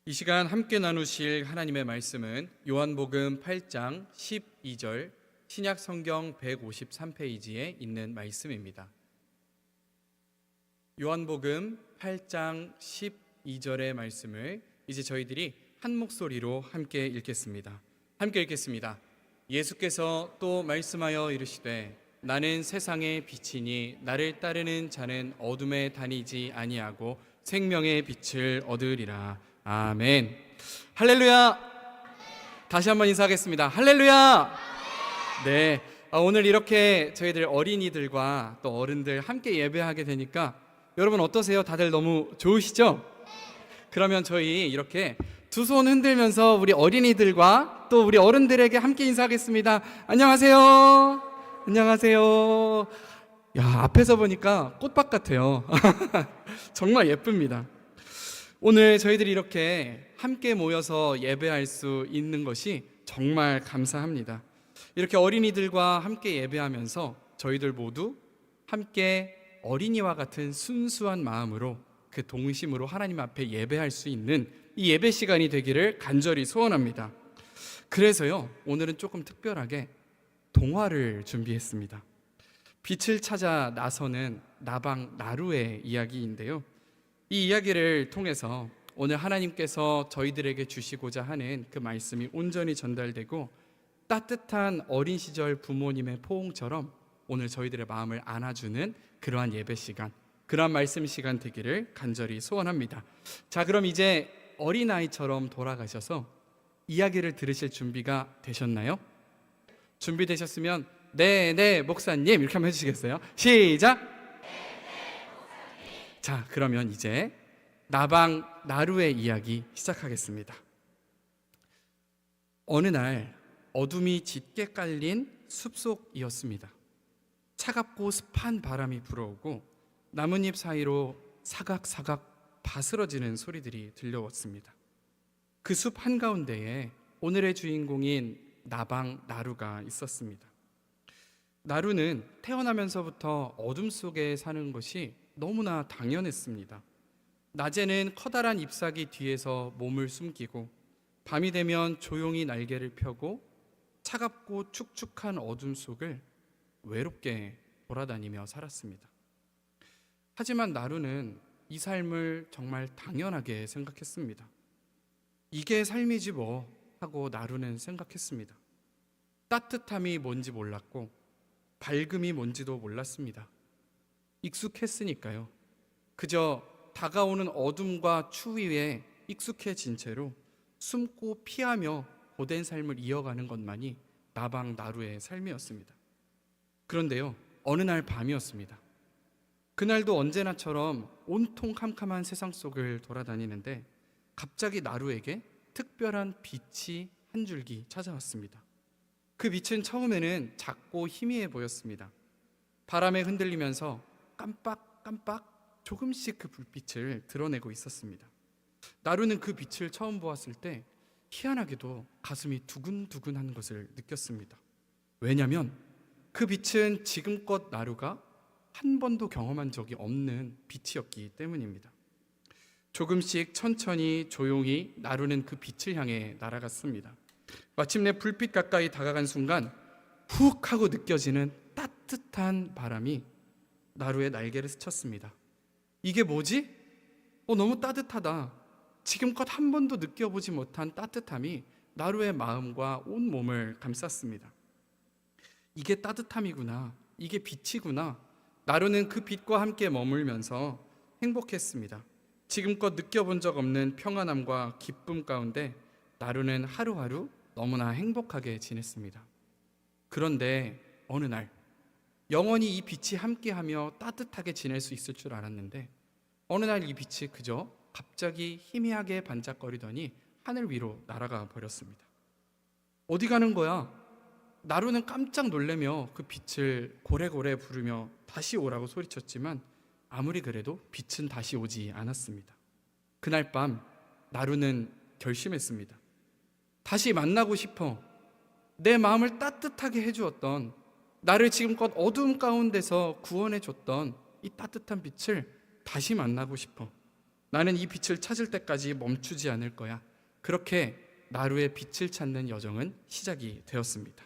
이 시간 함께 나누실 하나님의 말씀은 요한복음 8장 12절 신약 성경 153페이지에 있는 말씀입니다. 요한복음 8장 12절의 말씀을 이제 저희들이 한 목소리로 함께 읽겠습니다. 함께 읽겠습니다. 예수께서 또 말씀하여 이르시되 나는 세상의 빛이니 나를 따르는 자는 어둠에 다니지 아니하고 생명의 빛을 얻으리라. 아멘. 할렐루야. 다시 한번 인사하겠습니다. 할렐루야. 네. 오늘 이렇게 저희들 어린이들과 또 어른들 함께 예배하게 되니까 여러분 어떠세요? 다들 너무 좋으시죠? 그러면 저희 이렇게 두 손 흔들면서 우리 어린이들과 또 우리 어른들에게 함께 인사하겠습니다. 안녕하세요. 안녕하세요. 야, 앞에서 보니까 꽃밭 같아요. 정말 예쁩니다. 오늘 저희들이 이렇게 함께 모여서 예배할 수 있는 것이 정말 감사합니다. 이렇게 어린이들과 함께 예배하면서 저희들 모두 함께 어린이와 같은 순수한 마음으로 그 동심으로 하나님 앞에 예배할 수 있는 이 예배 시간이 되기를 간절히 소원합니다. 그래서요, 오늘은 조금 특별하게 동화를 준비했습니다. 빛을 찾아 나서는 나방 나루의 이야기인데요, 이 이야기를 통해서 오늘 하나님께서 저희들에게 주시고자 하는 그 말씀이 온전히 전달되고 따뜻한 어린 시절 부모님의 포옹처럼 오늘 저희들의 마음을 안아주는 그러한 예배 시간, 그러한 말씀 시간 되기를 간절히 소원합니다. 자, 그럼 이제 어린아이처럼 돌아가셔서 이야기를 들으실 준비가 되셨나요? 준비되셨으면 네 목사님 이렇게 한번 해주시겠어요? 시작! 자, 그러면 이제 나방 나루의 이야기 시작하겠습니다. 어느 날 어둠이 짙게 깔린 숲속이었습니다. 차갑고 습한 바람이 불어오고 나뭇잎 사이로 사각사각 바스러지는 소리들이 들려왔습니다. 그 숲 한가운데에 오늘의 주인공인 나방 나루가 있었습니다. 나루는 태어나면서부터 어둠 속에 사는 것이 너무나 당연했습니다. 낮에는 커다란 잎사귀 뒤에서 몸을 숨기고 밤이 되면 조용히 날개를 펴고 차갑고 축축한 어둠 속을 외롭게 돌아다니며 살았습니다. 하지만 나루는 이 삶을 정말 당연하게 생각했습니다. 이게 삶이지 뭐 하고 나루는 생각했습니다. 따뜻함이 뭔지 몰랐고 밝음이 뭔지도 몰랐습니다. 익숙했으니까요. 그저 다가오는 어둠과 추위에 익숙해진 채로 숨고 피하며 고된 삶을 이어가는 것만이 나방 나루의 삶이었습니다. 그런데요, 어느 날 밤이었습니다. 그날도 언제나처럼 온통 캄캄한 세상 속을 돌아다니는데 갑자기 나루에게 특별한 빛이 한 줄기 찾아왔습니다. 그 빛은 처음에는 작고 희미해 보였습니다. 바람에 흔들리면서 깜빡깜빡 조금씩 그 불빛을 드러내고 있었습니다. 나루는 그 빛을 처음 보았을 때 희한하게도 가슴이 두근두근한 것을 느꼈습니다. 왜냐하면 그 빛은 지금껏 나루가 한 번도 경험한 적이 없는 빛이었기 때문입니다. 조금씩 천천히 조용히 나루는 그 빛을 향해 날아갔습니다. 마침내 불빛 가까이 다가간 순간 훅 하고 느껴지는 따뜻한 바람이 나루의 날개를 스쳤습니다. 이게 뭐지? 너무 따뜻하다. 지금껏 한 번도 느껴보지 못한 따뜻함이 나루의 마음과 온 몸을 감쌌습니다. 이게 따뜻함이구나. 이게 빛이구나. 나루는 그 빛과 함께 머물면서 행복했습니다. 지금껏 느껴본 적 없는 평안함과 기쁨 가운데 나루는 하루하루 너무나 행복하게 지냈습니다. 그런데 어느 날 영원히 이 빛이 함께하며 따뜻하게 지낼 수 있을 줄 알았는데 어느 날 이 빛이 그저 갑자기 희미하게 반짝거리더니 하늘 위로 날아가 버렸습니다. 어디 가는 거야? 나루는 깜짝 놀라며 그 빛을 고래고래 부르며 다시 오라고 소리쳤지만 아무리 그래도 빛은 다시 오지 않았습니다. 그날 밤 나루는 결심했습니다. 다시 만나고 싶어. 내 마음을 따뜻하게 해주었던, 나를 지금껏 어두움 가운데서 구원해줬던 이 따뜻한 빛을 다시 만나고 싶어. 나는 이 빛을 찾을 때까지 멈추지 않을 거야. 그렇게 나루의 빛을 찾는 여정은 시작이 되었습니다.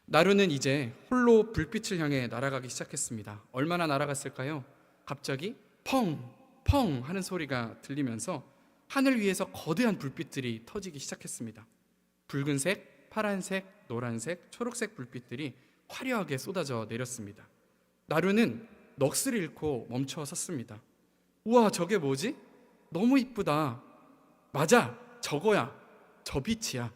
나루는 이제 홀로 불빛을 향해 날아가기 시작했습니다. 얼마나 날아갔을까요? 갑자기 펑! 펑! 하는 소리가 들리면서 하늘 위에서 거대한 불빛들이 터지기 시작했습니다. 붉은색, 파란색, 노란색, 초록색 불빛들이 화려하게 쏟아져 내렸습니다. 나루는 넋을 잃고 멈춰 섰습니다. 우와, 저게 뭐지? 너무 이쁘다. 맞아, 저거야. 저 빛이야.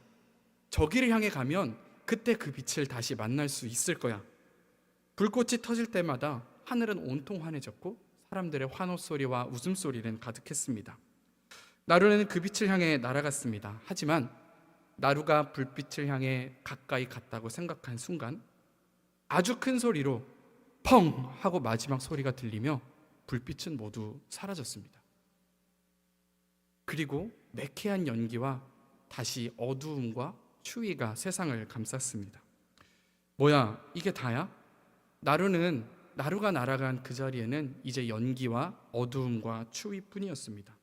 저기를 향해 가면 그때 그 빛을 다시 만날 수 있을 거야. 불꽃이 터질 때마다 하늘은 온통 환해졌고 사람들의 환호 소리와 웃음소리는 가득했습니다. 나루는 그 빛을 향해 날아갔습니다. 하지만 나루가 불빛을 향해 가까이 갔다고 생각한 순간 아주 큰 소리로 펑! 하고 마지막 소리가 들리며 불빛은 모두 사라졌습니다. 그리고 매캐한 연기와 다시 어두움과 추위가 세상을 감쌌습니다. 뭐야, 이게 다야? 나루가 날아간 그 자리에는 이제 연기와 어두움과 추위뿐이었습니다.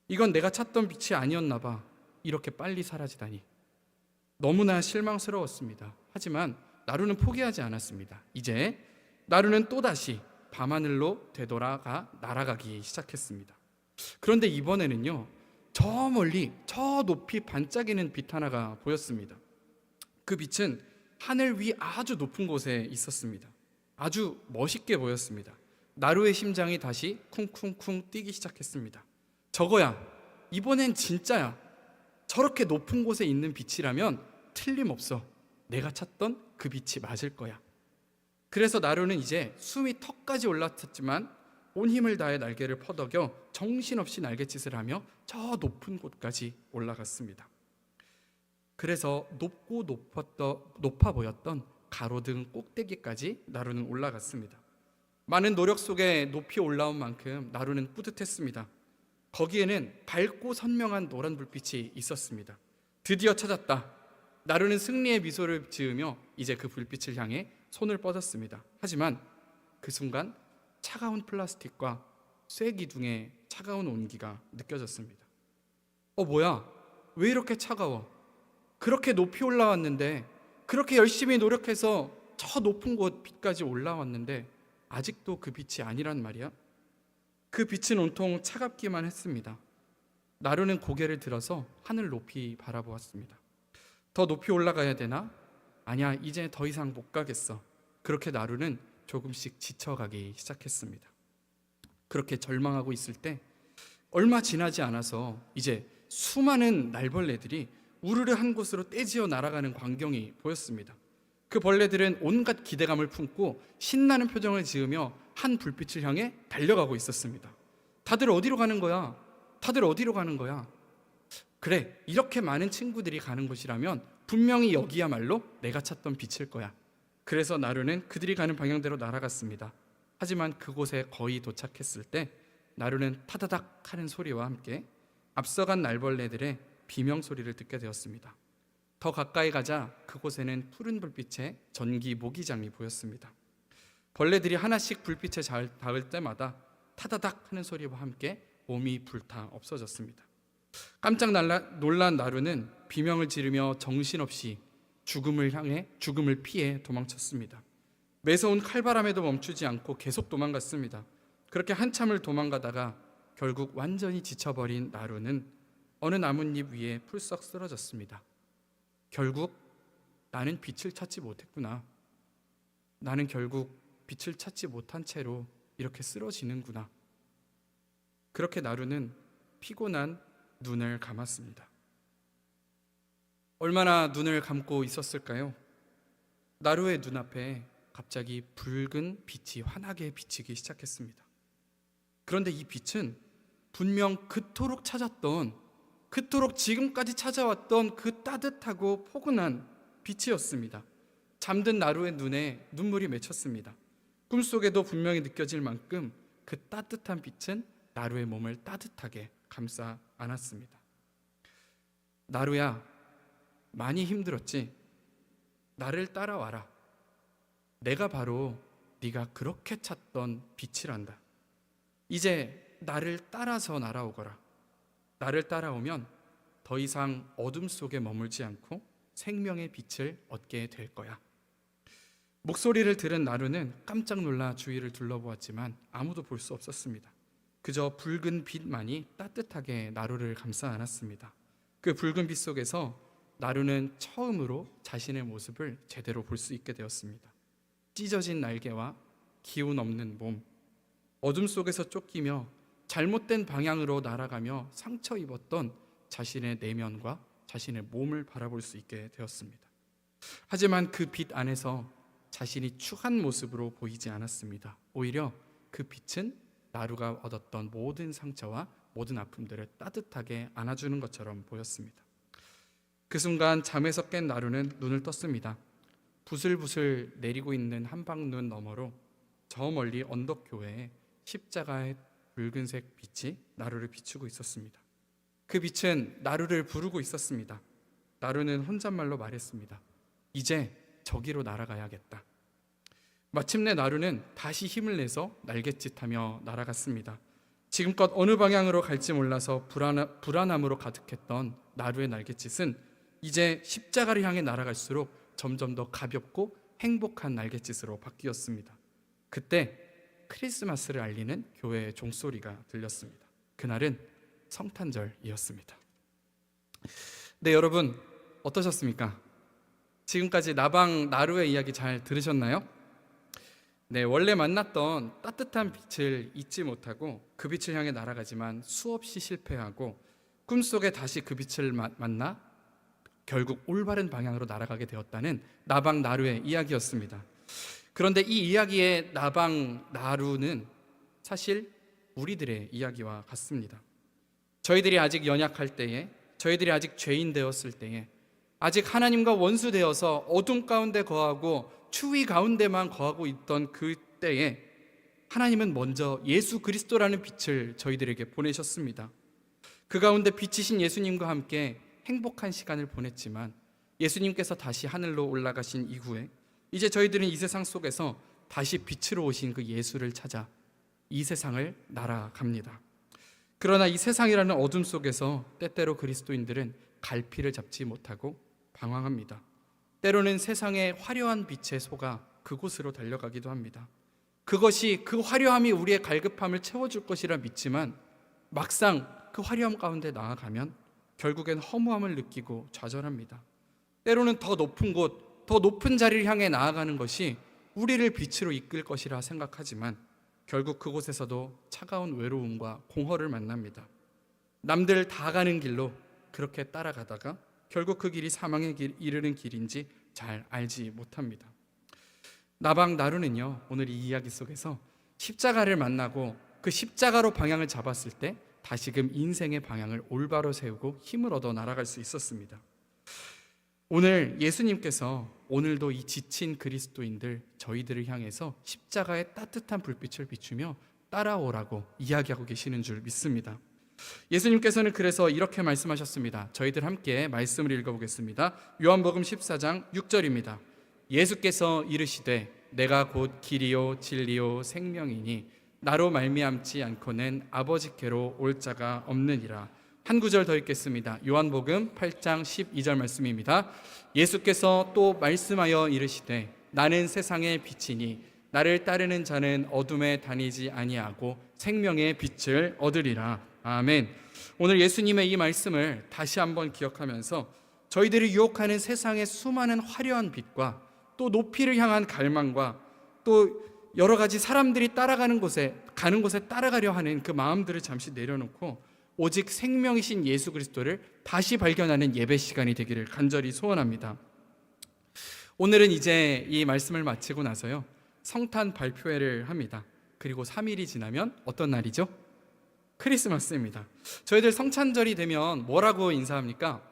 이건 내가 찾던 빛이 아니었나 봐. 이렇게 빨리 사라지다니. 너무나 실망스러웠습니다. 하지만 나루는 포기하지 않았습니다. 이제 나루는 또다시 밤하늘로 되돌아가 날아가기 시작했습니다. 그런데 이번에는요, 저 멀리 저 높이 반짝이는 빛 하나가 보였습니다. 그 빛은 하늘 위 아주 높은 곳에 있었습니다. 아주 멋있게 보였습니다. 나루의 심장이 다시 쿵쿵쿵 뛰기 시작했습니다. 저거야, 이번엔 진짜야. 저렇게 높은 곳에 있는 빛이라면 틀림없어. 내가 찾던 그 빛이 맞을 거야. 그래서 나루는 이제 숨이 턱까지 올라탔지만 온 힘을 다해 날개를 퍼덕여 정신없이 날갯짓을 하며 저 높은 곳까지 올라갔습니다. 그래서 높아 보였던 가로등 꼭대기까지 나루는 올라갔습니다. 많은 노력 속에 높이 올라온 만큼 나루는 뿌듯했습니다. 거기에는 밝고 선명한 노란 불빛이 있었습니다. 드디어 찾았다. 나루는 승리의 미소를 지으며 이제 그 불빛을 향해 손을 뻗었습니다. 하지만 그 순간 차가운 플라스틱과 쇠기둥의 차가운 온기가 느껴졌습니다. 뭐야? 왜 이렇게 차가워? 그렇게 높이 올라왔는데, 그렇게 열심히 노력해서 저 높은 곳 빛까지 올라왔는데 아직도 그 빛이 아니란 말이야? 그 빛은 온통 차갑기만 했습니다. 나루는 고개를 들어서 하늘 높이 바라보았습니다. 더 높이 올라가야 되나? 아니야, 이제 더 이상 못 가겠어. 그렇게 나루는 조금씩 지쳐가기 시작했습니다. 그렇게 절망하고 있을 때 얼마 지나지 않아서 이제 수많은 날벌레들이 우르르 한 곳으로 떼지어 날아가는 광경이 보였습니다. 그 벌레들은 온갖 기대감을 품고 신나는 표정을 지으며 한 불빛을 향해 달려가고 있었습니다. 다들 어디로 가는 거야? 다들 어디로 가는 거야? 그래, 이렇게 많은 친구들이 가는 곳이라면 분명히 여기야말로 내가 찾던 빛일 거야. 그래서 나루는 그들이 가는 방향대로 날아갔습니다. 하지만 그곳에 거의 도착했을 때 나루는 타다닥 하는 소리와 함께 앞서간 날벌레들의 비명 소리를 듣게 되었습니다. 더 가까이 가자 그곳에는 푸른 불빛의 전기 모기장이 보였습니다. 벌레들이 하나씩 불빛에 닿을 때마다 타다닥 하는 소리와 함께 몸이 불타 없어졌습니다. 깜짝 놀란 나루는 비명을 지르며 정신없이 죽음을 피해 도망쳤습니다. 매서운 칼바람에도 멈추지 않고 계속 도망갔습니다. 그렇게 한참을 도망가다가 결국 완전히 지쳐버린 나루는 어느 나뭇잎 위에 풀썩 쓰러졌습니다. 결국 나는 빛을 찾지 못했구나. 나는 결국 빛을 찾지 못한 채로 이렇게 쓰러지는구나. 그렇게 나루는 피곤한 눈을 감았습니다. 얼마나 눈을 감고 있었을까요? 나루의 눈앞에 갑자기 붉은 빛이 환하게 비치기 시작했습니다. 그런데 이 빛은 분명 그토록 지금까지 찾아왔던 그 따뜻하고 포근한 빛이었습니다. 잠든 나루의 눈에 눈물이 맺혔습니다. 꿈속에도 분명히 느껴질 만큼 그 따뜻한 빛은 나루의 몸을 따뜻하게 감싸 안았습니다. 나루야, 많이 힘들었지? 나를 따라와라. 내가 바로 네가 그렇게 찾던 빛이란다. 이제 나를 따라서 날아오거라. 나를 따라오면 더 이상 어둠 속에 머물지 않고 생명의 빛을 얻게 될 거야. 목소리를 들은 나루는 깜짝 놀라 주위를 둘러보았지만 아무도 볼 수 없었습니다. 그저 붉은 빛만이 따뜻하게 나루를 감싸 안았습니다. 그 붉은 빛 속에서 나루는 처음으로 자신의 모습을 제대로 볼 수 있게 되었습니다. 찢어진 날개와 기운 없는 몸, 어둠 속에서 쫓기며 잘못된 방향으로 날아가며 상처 입었던 자신의 내면과 자신의 몸을 바라볼 수 있게 되었습니다. 하지만 그 빛 안에서 자신이 추한 모습으로 보이지 않았습니다. 오히려 그 빛은 나루가 얻었던 모든 상처와 모든 아픔들을 따뜻하게 안아주는 것처럼 보였습니다. 그 순간 잠에서 깬 나루는 눈을 떴습니다. 부슬부슬 내리고 있는 한방눈 너머로 저 멀리 언덕 교회에 십자가의 붉은색 빛이 나루를 비추고 있었습니다. 그 빛은 나루를 부르고 있었습니다. 나루는 혼잣말로 말했습니다. 이제 저기로 날아가야겠다. 마침내 나루는 다시 힘을 내서 날갯짓하며 날아갔습니다. 지금껏 어느 방향으로 갈지 몰라서 불안함으로 가득했던 나루의 날갯짓은 이제 십자가를 향해 날아갈수록 점점 더 가볍고 행복한 날갯짓으로 바뀌었습니다. 그때 크리스마스를 알리는 교회의 종소리가 들렸습니다. 그날은 성탄절이었습니다. 네, 여러분 어떠셨습니까? 지금까지 나방 나루의 이야기 잘 들으셨나요? 네, 원래 만났던 따뜻한 빛을 잊지 못하고 그 빛을 향해 날아가지만 수없이 실패하고 꿈속에 다시 그 빛을 만나 결국 올바른 방향으로 날아가게 되었다는 나방 나루의 이야기였습니다. 그런데 이 이야기의 나방 나루는 사실 우리들의 이야기와 같습니다. 저희들이 아직 연약할 때에, 저희들이 아직 죄인 되었을 때에, 아직 하나님과 원수 되어서 어둠 가운데 거하고 추위 가운데만 거하고 있던 그때에 하나님은 먼저 예수 그리스도라는 빛을 저희들에게 보내셨습니다. 그 가운데 빛이신 예수님과 함께 행복한 시간을 보냈지만 예수님께서 다시 하늘로 올라가신 이후에 이제 저희들은 이 세상 속에서 다시 빛으로 오신 그 예수를 찾아 이 세상을 날아갑니다. 그러나 이 세상이라는 어둠 속에서 때때로 그리스도인들은 갈피를 잡지 못하고 방황합니다. 때로는 세상의 화려한 빛에 속아 그곳으로 달려가기도 합니다. 그것이 그 화려함이 우리의 갈급함을 채워줄 것이라 믿지만 막상 그 화려함 가운데 나아가면 결국엔 허무함을 느끼고 좌절합니다. 때로는 더 높은 곳, 더 높은 자리를 향해 나아가는 것이 우리를 빛으로 이끌 것이라 생각하지만 결국 그곳에서도 차가운 외로움과 공허를 만납니다. 남들 다 가는 길로 그렇게 따라가다가 결국 그 길이 사망에 이르는 길인지 잘 알지 못합니다. 나방 나루는요, 오늘 이 이야기 속에서 십자가를 만나고 그 십자가로 방향을 잡았을 때 다시금 인생의 방향을 올바로 세우고 힘을 얻어 날아갈 수 있었습니다. 오늘 예수님께서 오늘도 이 지친 그리스도인들 저희들을 향해서 십자가의 따뜻한 불빛을 비추며 따라오라고 이야기하고 계시는 줄 믿습니다. 예수님께서는 그래서 이렇게 말씀하셨습니다. 저희들 함께 말씀을 읽어보겠습니다. 요한복음 14장 6절입니다. 예수께서 이르시되 내가 곧 길이요 진리요 생명이니 나로 말미암지 않고는 아버지께로 올 자가 없느니라. 한 구절 더 읽겠습니다. 요한복음 8장 12절 말씀입니다. 예수께서 또 말씀하여 이르시되 나는 세상의 빛이니 나를 따르는 자는 어둠에 다니지 아니하고 생명의 빛을 얻으리라. 아멘. 오늘 예수님의 이 말씀을 다시 한번 기억하면서 저희들이 유혹하는 세상의 수많은 화려한 빛과 또 높이를 향한 갈망과 또 여러 가지 사람들이 가는 곳에 따라가려 하는 그 마음들을 잠시 내려놓고 오직 생명이신 예수 그리스도를 다시 발견하는 예배 시간이 되기를 간절히 소원합니다. 오늘은 이제 이 말씀을 마치고 나서요, 성탄 발표회를 합니다. 그리고 3일이 지나면 어떤 날이죠? 크리스마스입니다. 저희들 성탄절이 되면 뭐라고 인사합니까?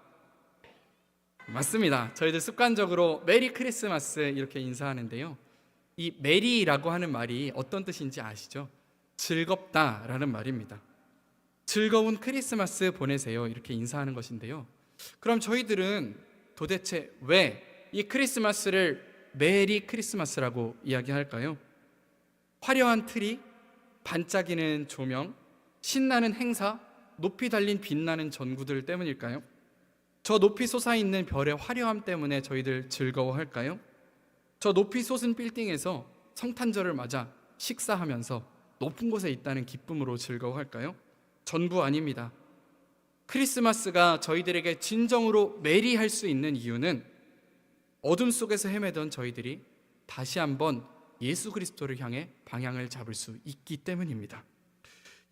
맞습니다. 저희들 습관적으로 메리 크리스마스 이렇게 인사하는데요, 이 메리라고 하는 말이 어떤 뜻인지 아시죠? 즐겁다라는 말입니다. 즐거운 크리스마스 보내세요 이렇게 인사하는 것인데요, 그럼 저희들은 도대체 왜 이 크리스마스를 메리 크리스마스라고 이야기할까요? 화려한 트리, 반짝이는 조명, 신나는 행사, 높이 달린 빛나는 전구들 때문일까요? 저 높이 솟아있는 별의 화려함 때문에 저희들 즐거워할까요? 저 높이 솟은 빌딩에서 성탄절을 맞아 식사하면서 높은 곳에 있다는 기쁨으로 즐거워할까요? 전부 아닙니다. 크리스마스가 저희들에게 진정으로 메리할 수 있는 이유는 어둠 속에서 헤매던 저희들이 다시 한번 예수 그리스도를 향해 방향을 잡을 수 있기 때문입니다.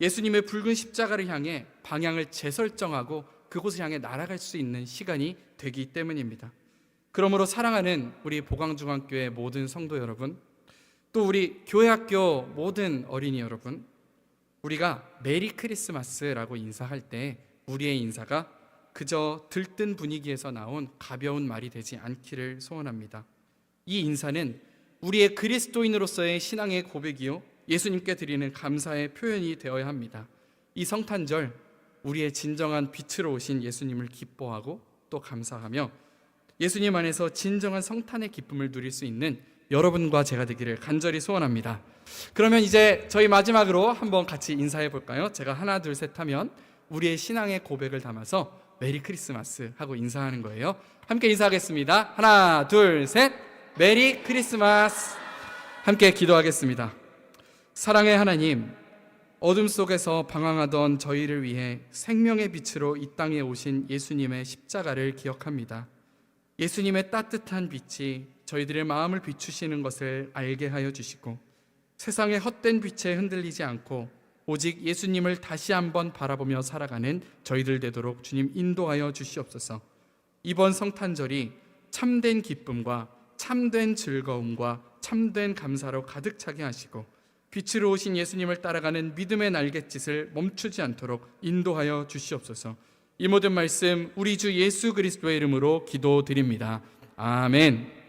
예수님의 붉은 십자가를 향해 방향을 재설정하고 그곳을 향해 날아갈 수 있는 시간이 되기 때문입니다. 그러므로 사랑하는 우리 보광중앙교회 모든 성도 여러분, 또 우리 교회학교 모든 어린이 여러분, 우리가 메리 크리스마스라고 인사할 때 우리의 인사가 그저 들뜬 분위기에서 나온 가벼운 말이 되지 않기를 소원합니다. 이 인사는 우리의 그리스도인으로서의 신앙의 고백이요, 예수님께 드리는 감사의 표현이 되어야 합니다. 이 성탄절 우리의 진정한 빛으로 오신 예수님을 기뻐하고 또 감사하며 예수님 안에서 진정한 성탄의 기쁨을 누릴 수 있는 여러분과 제가 되기를 간절히 소원합니다. 그러면 이제 저희 마지막으로 한번 같이 인사해 볼까요? 제가 하나 둘 셋 하면 우리의 신앙의 고백을 담아서 메리 크리스마스 하고 인사하는 거예요. 함께 인사하겠습니다. 하나 둘 셋, 메리 크리스마스. 함께 기도하겠습니다. 사랑의 하나님, 어둠 속에서 방황하던 저희를 위해 생명의 빛으로 이 땅에 오신 예수님의 십자가를 기억합니다. 예수님의 따뜻한 빛이 저희들의 마음을 비추시는 것을 알게 하여 주시고 세상의 헛된 빛에 흔들리지 않고 오직 예수님을 다시 한번 바라보며 살아가는 저희들 되도록 주님 인도하여 주시옵소서. 이번 성탄절이 참된 기쁨과 참된 즐거움과 참된 감사로 가득 차게 하시고 빛으로 오신 예수님을 따라가는 믿음의 날갯짓을 멈추지 않도록 인도하여 주시옵소서. 이 모든 말씀 우리 주 예수 그리스도의 이름으로 기도드립니다. 아멘.